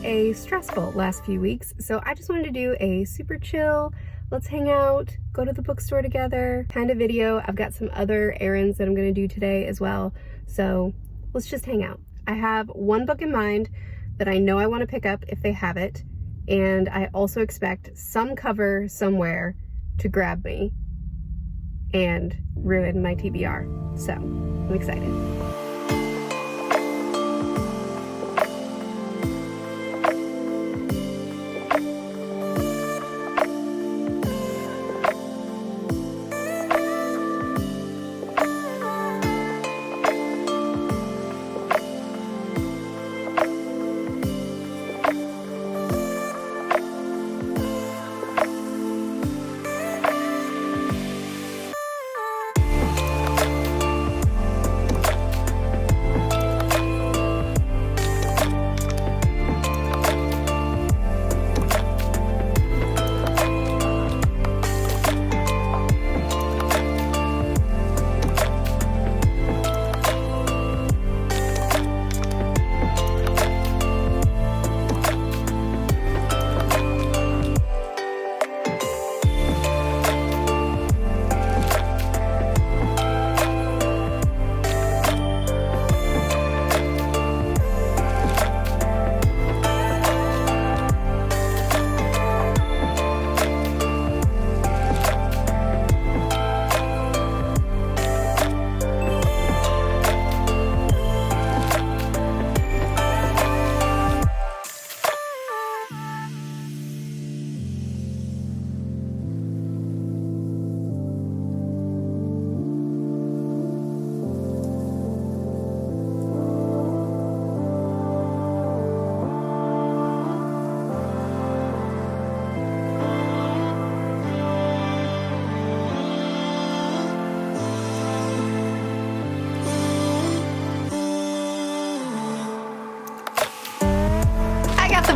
a stressful last few weeks, so I just wanted to do a super chill, let's hang out, go to the bookstore together kind of video. I've got some other errands that I'm gonna do today as well, so let's just hang out. I have one book in mind that I know I want to pick up if they have it, and I also expect some cover somewhere to grab me and ruin my TBR, so I'm excited.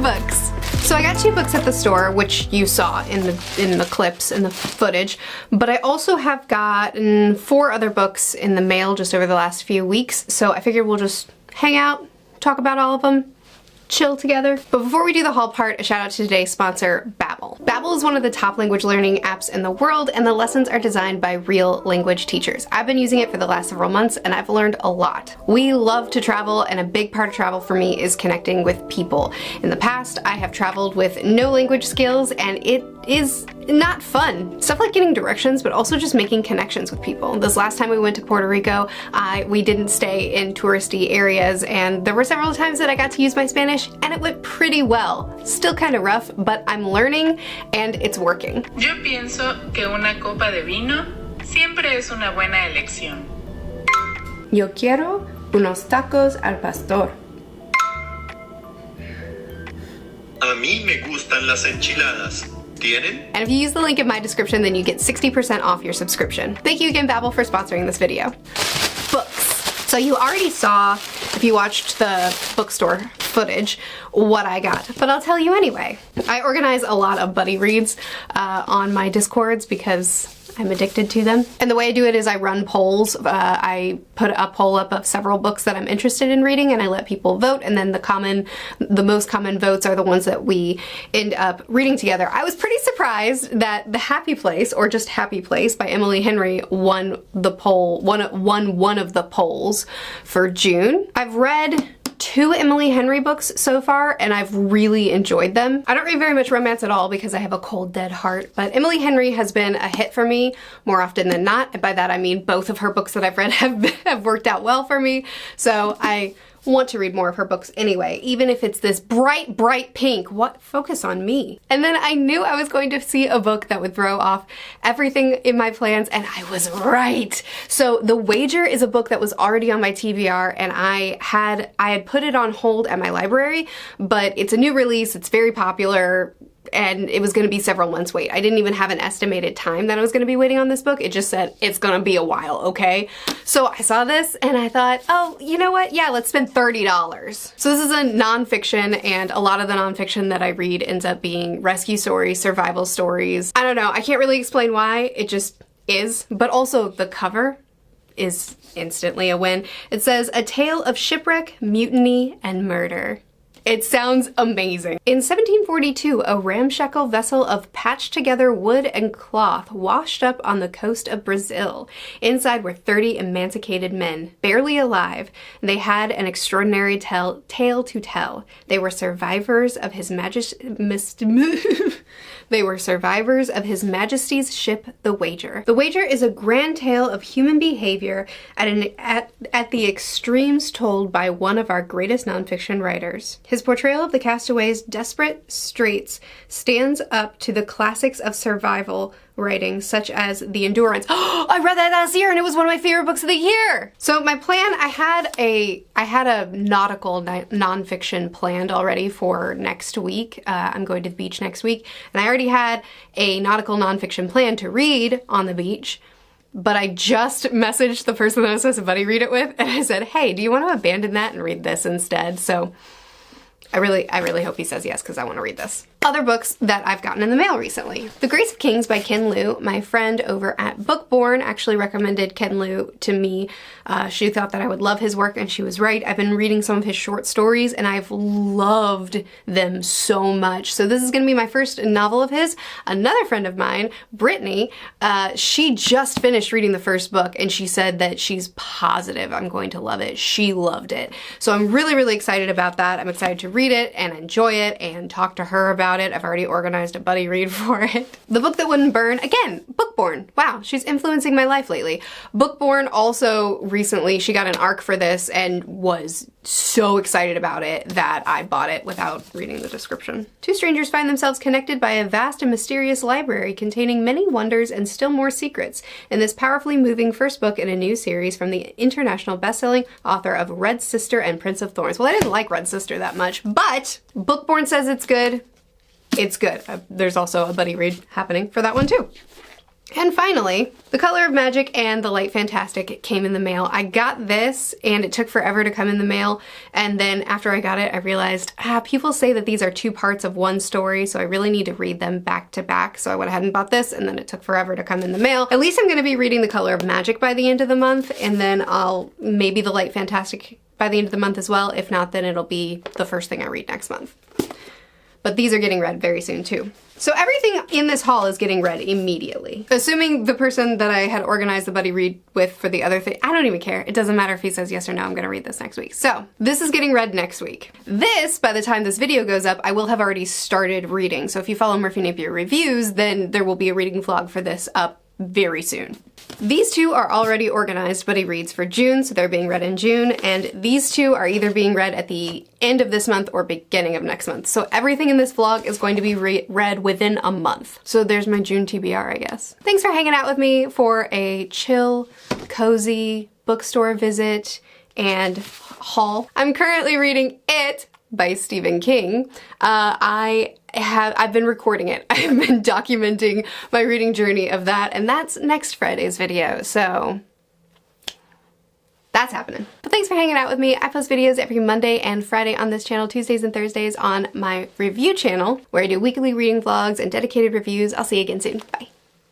Books. So I got 2 books at the store, which you saw in the clips and the footage, but I also have gotten 4 other books in the mail just over the last few weeks, so I figured we'll just hang out, talk about all of them, chill together. But before we do the haul part, a shout out to today's sponsor, Babbel. Babbel is one of the top language learning apps in the world, and the lessons are designed by real language teachers. I've been using it for the last several months, and I've learned a lot. We love to travel, and a big part of travel for me is connecting with people. In the past, I have traveled with no language skills, and it is not fun. Stuff like getting directions, but also just making connections with people. This last time we went to Puerto Rico, we didn't stay in touristy areas, and there were several times that I got to use my Spanish, and it went pretty well. Still kind of rough, but I'm learning, and it's working. Yo pienso que una copa de vino siempre es una buena elección. Yo quiero unos tacos al pastor. A mí me gustan las enchiladas. ¿Tienen? And if you use the link in my description, then you get 60% off your subscription. Thank you again, Babbel, for sponsoring this video. Books. So you already saw, if you watched the bookstore footage, what I got, but I'll tell you anyway. I organize a lot of buddy reads on my Discords because I'm addicted to them. And the way I do it is I run polls. I put a poll up of several books that I'm interested in reading, and I let people vote, and then the most common votes are the ones that we end up reading together. I was pretty surprised that The Happy Place, or just Happy Place by Emily Henry, won the poll, won one of the polls for June. I've read 2 Emily Henry books so far, and I've really enjoyed them. I don't read very much romance at all because I have a cold, dead heart, but Emily Henry has been a hit for me more often than not. And by that I mean both of her books that I've read have worked out well for me. So I want to read more of her books anyway, even if it's this bright, bright pink. What? Focus on me. And then I knew I was going to see a book that would throw off everything in my plans, and I was right. So The Wager is a book that was already on my TBR, and I had put it on hold at my library, but it's a new release, it's very popular, and it was going to be several months wait. I didn't even have an estimated time that I was going to be waiting on this book. It just said, it's going to be a while, okay? So I saw this and I thought, oh, you know what? Yeah, let's spend $30. So this is a nonfiction, and a lot of the nonfiction that I read ends up being rescue stories, survival stories. I don't know, I can't really explain why, it just is. But also the cover is instantly a win. It says, "A tale of shipwreck, mutiny, and murder." It sounds amazing. In 1742, a ramshackle vessel of patched together wood and cloth washed up on the coast of Brazil. Inside were 30 emancipated men, barely alive. They had an extraordinary tale to tell. They were survivors of His They were survivors of His Majesty's ship, the Wager. The Wager is a grand tale of human behavior at the extremes told by one of our greatest nonfiction writers. His portrayal of the castaways' desperate straits stands up to the classics of survival writing, such as The Endurance. Oh, I read that last year and it was one of my favorite books of the year! So my plan, I had a nautical nonfiction planned already for next week. I'm going to the beach next week, and I already had a nautical nonfiction plan to read on the beach, but I just messaged the person that I was supposed to buddy read it with, and I said, hey, do you want to abandon that and read this instead? So I really hope he says yes, because I want to read this. Other books that I've gotten in the mail recently. The Grace of Kings by Ken Liu. My friend over at Bookborn actually recommended Ken Liu to me. She thought that I would love his work, and she was right. I've been reading some of his short stories, and I've loved them so much. So this is going to be my first novel of his. Another friend of mine, Brittany, she just finished reading the first book, and she said that she's positive I'm going to love it. She loved it. So I'm really, really excited about that. I'm excited to read it and enjoy it and talk to her about it. I've already organized a buddy read for it. The Book That Wouldn't Burn, again, Bookborn. Wow, she's influencing my life lately. Bookborn also recently, she got an ARC for this and was so excited about it that I bought it without reading the description. Two strangers find themselves connected by a vast and mysterious library containing many wonders and still more secrets in this powerfully moving first book in a new series from the international best-selling author of Red Sister and Prince of Thorns. Well, I didn't like Red Sister that much, but Bookborn says it's good. It's good. There's also a buddy read happening for that one too. And finally, The Color of Magic and The Light Fantastic came in the mail. I got this and it took forever to come in the mail, and then after I got it I realized, people say that these are two parts of one story, so I really need to read them back to back, so I went ahead and bought this, and then it took forever to come in the mail. At least I'm going to be reading The Color of Magic by the end of the month, and then I'll maybe The Light Fantastic by the end of the month as well. If not, then it'll be the first thing I read next month. But these are getting read very soon too. So everything in this haul is getting read immediately. Assuming the person that I had organized the buddy read with for the other thing, I don't even care. It doesn't matter if he says yes or no, I'm gonna read this next week. So this is getting read next week. This, by the time this video goes up, I will have already started reading. So if you follow Murphy Napier Reviews, then there will be a reading vlog for this up very soon. These two are already organized buddy reads for June, so they're being read in June, and these two are either being read at the end of this month or beginning of next month. So everything in this vlog is going to be read within a month. So there's my June TBR, I guess. Thanks for hanging out with me for a chill, cozy bookstore visit and haul. I'm currently reading It by Stephen King. I've been recording it. I've been documenting my reading journey of that, and that's next Friday's video, so that's happening. But thanks for hanging out with me. I post videos every Monday and Friday on this channel, Tuesdays and Thursdays on my review channel, where I do weekly reading vlogs and dedicated reviews. I'll see you again soon. Bye.